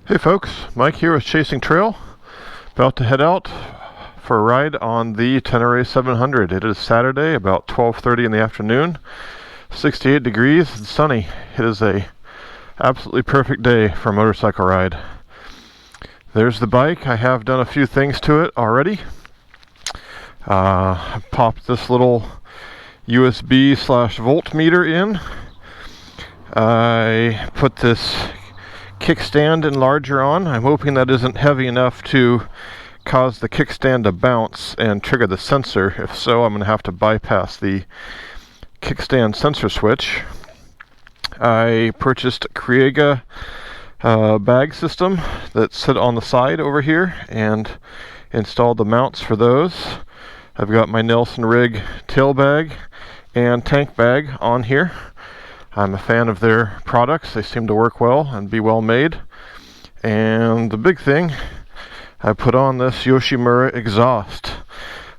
Hey folks, Mike here with Chasing Trail. About to head out for a ride on the Tenere 700. It is Saturday, about 12:30 in the afternoon. 68 degrees and sunny. It is a absolutely perfect day for a motorcycle ride. There's the bike. I have done a few things to it already. I popped this little USB/voltmeter in. I put this kickstand enlarger on. I'm hoping that isn't heavy enough to cause the kickstand to bounce and trigger the sensor. If so, I'm going to have to bypass the kickstand sensor switch. I purchased a Kriega bag system that sit on the side over here and installed the mounts for those. I've got my Nelson Rig tail bag and tank bag on here. I'm a fan of their products. They seem to work well and be well made. And the big thing, I put on this Yoshimura exhaust.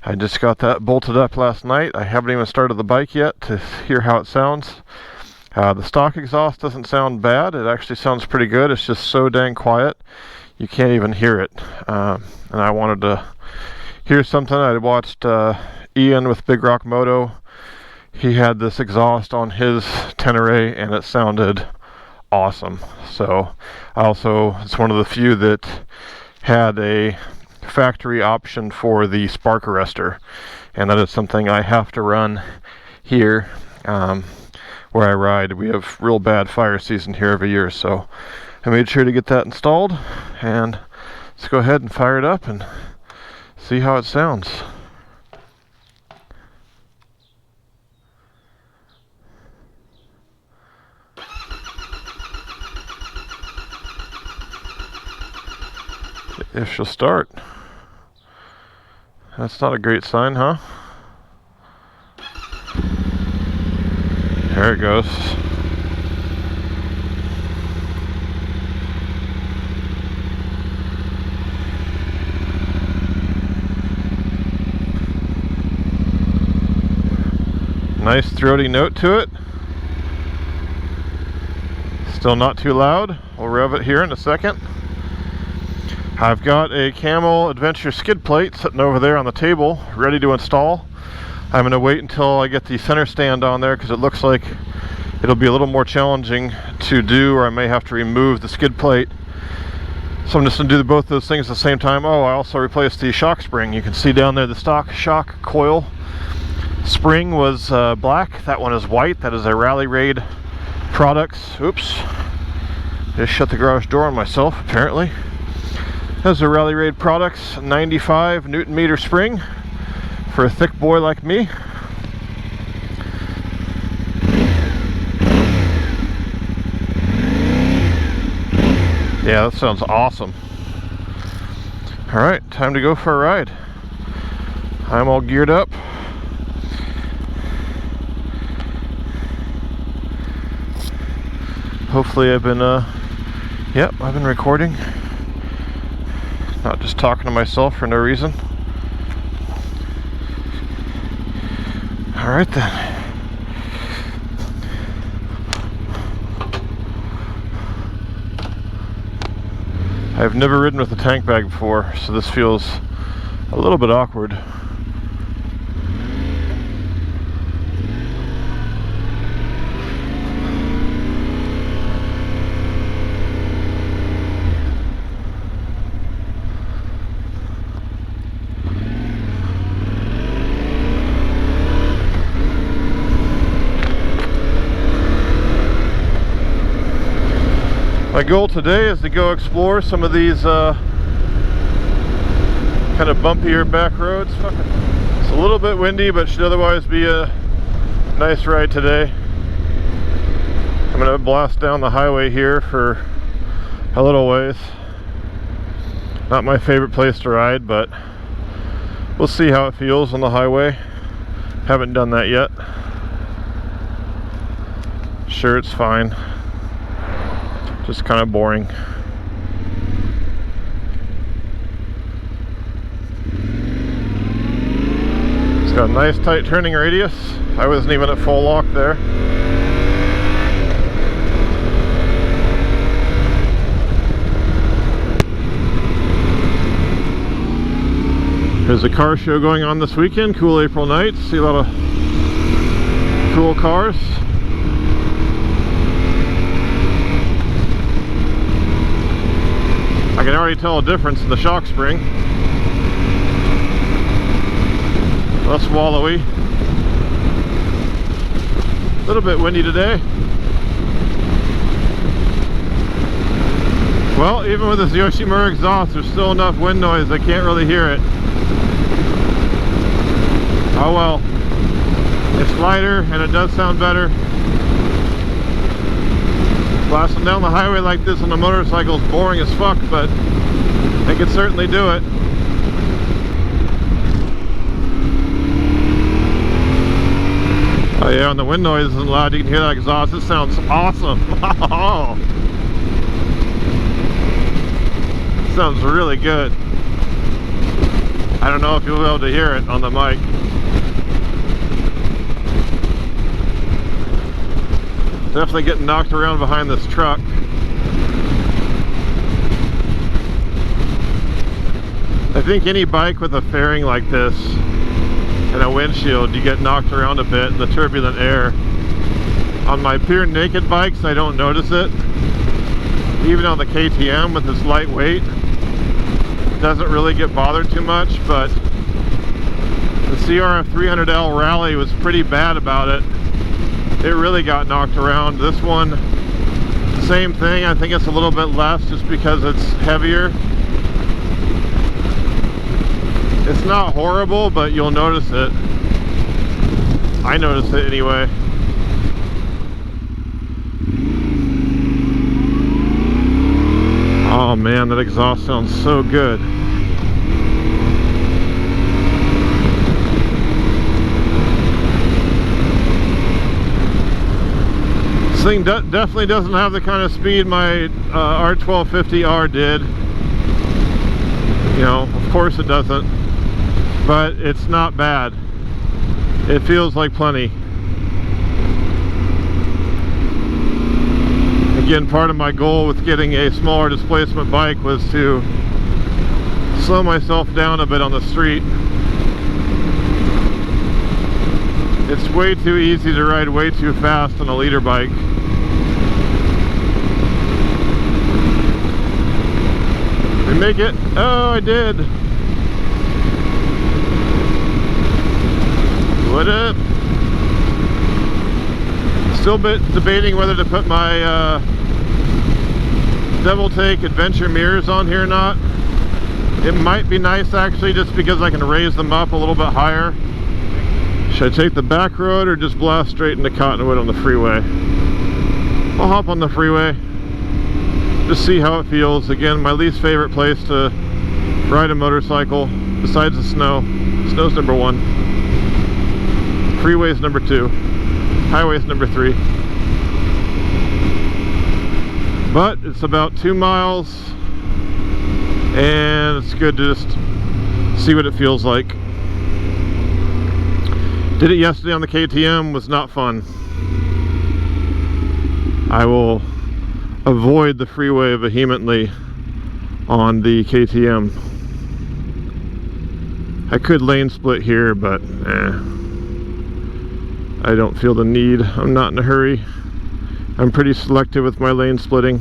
I just got that bolted up last night. I haven't even started the bike yet to hear how it sounds. The stock exhaust doesn't sound bad. It actually sounds pretty good. It's just so dang quiet, you can't even hear it. And I wanted to hear something. I watched Ian with Big Rock Moto. He had this exhaust on his Tenere and it sounded awesome. So it's one of the few that had a factory option for the spark arrestor, and that is something I have to run here where I ride. We have real bad fire season here every year, so I made sure to get that installed, and let's go ahead and fire it up and see how it sounds. If she'll start. That's not a great sign, huh? There it goes. Nice throaty note to it. Still not too loud. We'll rev it here in a second. I've got a Camel Adventure skid plate sitting over there on the table, ready to install. I'm going to wait until I get the center stand on there because it looks like it'll be a little more challenging to do, or I may have to remove the skid plate. So I'm just going to do both those things at the same time. Oh, I also replaced the shock spring. You can see down there the stock shock coil spring was black. That one is white. That is a Rally Raid Products. Oops. Just shut the garage door on myself, apparently. That's a Rally Raid Products 95 Newton meter spring for a thick boy like me. Yeah, that sounds awesome. Alright, time to go for a ride. I'm all geared up. Hopefully I've been recording. Not just talking to myself for no reason. Alright then. I've never ridden with a tank bag before, so this feels a little bit awkward. My goal today is to go explore some of these kind of bumpier back roads. It's a little bit windy, but should otherwise be a nice ride today. I'm going to blast down the highway here for a little ways. Not my favorite place to ride, but we'll see how it feels on the highway. Haven't done that yet. Sure, it's fine. Just kind of boring. It's got a nice tight turning radius. I wasn't even at full lock there. There's a car show going on this weekend. Cool April nights. See a lot of cool cars. I can already tell a difference in the shock spring. Less wallowy. A little bit windy today. Well, even with this Yoshimura exhaust, there's still enough wind noise I can't really hear it. Oh well. It's lighter and it does sound better. Blasting down the highway like this on a motorcycle is boring as fuck, but they can certainly do it. Oh yeah, and the wind noise isn't loud. You can hear that exhaust. It sounds awesome. Sounds really good. I don't know if you'll be able to hear it on the mic. Definitely getting knocked around behind this truck. I think any bike with a fairing like this and a windshield, you get knocked around a bit in the turbulent air. On my pure naked bikes, I don't notice it. Even on the KTM with this light weight, it doesn't really get bothered too much, but the CRF 300L Rally was pretty bad about it. It really got knocked around. This one, same thing. I think it's a little bit less just because it's heavier. It's not horrible, but you'll notice it. I notice it anyway. Oh man, that exhaust sounds so good. This thing definitely doesn't have the kind of speed my R1250R did. You know, of course it doesn't. But it's not bad. It feels like plenty. Again, part of my goal with getting a smaller displacement bike was to slow myself down a bit on the street. It's way too easy to ride way too fast on a leader bike. We make it. Oh, I did. What up? Still debating whether to put my Devil Take Adventure mirrors on here or not. It might be nice actually, just because I can raise them up a little bit higher. Should I take the back road or just blast straight into Cottonwood on the freeway? I'll hop on the freeway. Just see how it feels. Again, my least favorite place to ride a motorcycle besides the snow. Snow's number 1. Freeway's number 2. Highway's number 3. But it's about 2 miles and it's good to just see what it feels like. Did it yesterday on the KTM, was not fun. I will avoid the freeway vehemently on the KTM. I could lane split here, but I don't feel the need. I'm not in a hurry. I'm pretty selective with my lane splitting.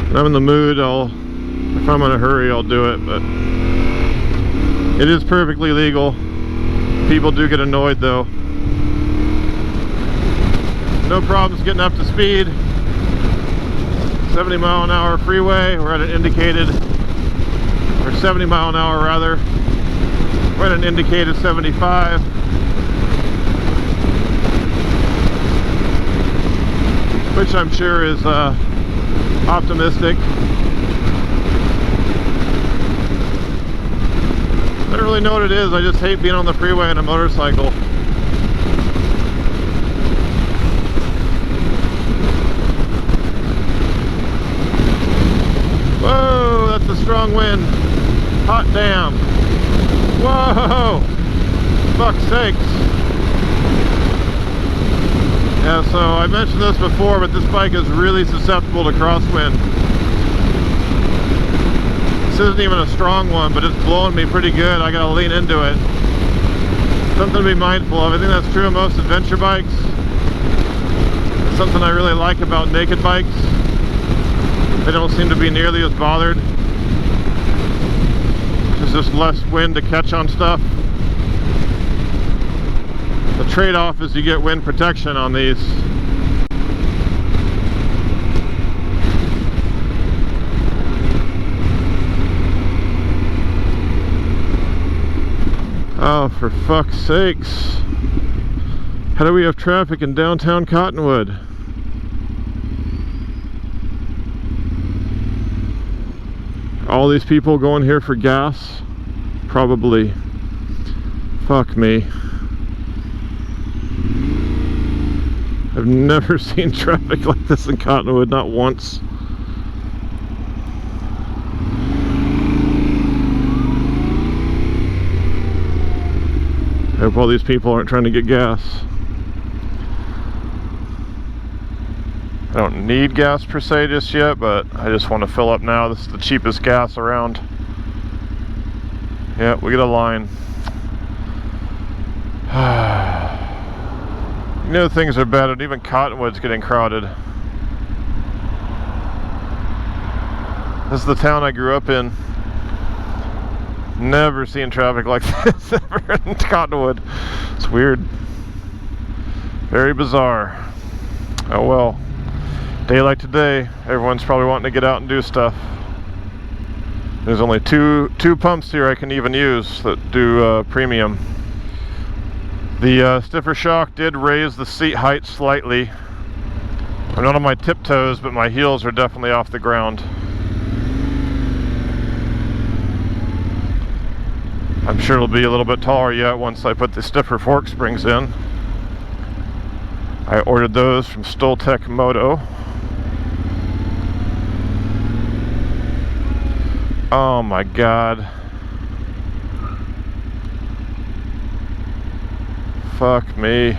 When I'm in the mood, if I'm in a hurry, I'll do it, but it is perfectly legal. People do get annoyed though. No problems getting up to speed. 70 mile an hour freeway. We're at an indicated, or 70 mile an hour rather. We're at an indicated 75. Which I'm sure is optimistic. I don't really know what it is. I just hate being on the freeway on a motorcycle. Whoa, that's a strong wind. Hot damn. Whoa! Fuck's sakes. Yeah, so I mentioned this before, but this bike is really susceptible to crosswind. This isn't even a strong one, but it's blowing me pretty good. I gotta lean into it. Something to be mindful of. I think that's true of most adventure bikes. It's something I really like about naked bikes. They don't seem to be nearly as bothered. There's just less wind to catch on stuff. The trade-off is you get wind protection on these. Oh, for fuck's sakes. How do we have traffic in downtown Cottonwood? All these people going here for gas? Probably. Fuck me. I've never seen traffic like this in Cottonwood, not once. I hope all these people aren't trying to get gas. I don't need gas per se just yet, but I just want to fill up now. This is the cheapest gas around. Yeah, we get a line. You know things are bad, and even Cottonwood's getting crowded. This is the town I grew up in. Never seen traffic like this ever in Cottonwood. It's weird. Very bizarre. Oh well. Day like today, everyone's probably wanting to get out and do stuff. There's only two pumps here I can even use that do premium. The stiffer shock did raise the seat height slightly. I'm not on my tiptoes, but my heels are definitely off the ground. I'm sure it'll be a little bit taller yet once I put the stiffer fork springs in. I ordered those from Stoltec Moto. Oh my god. Fuck me.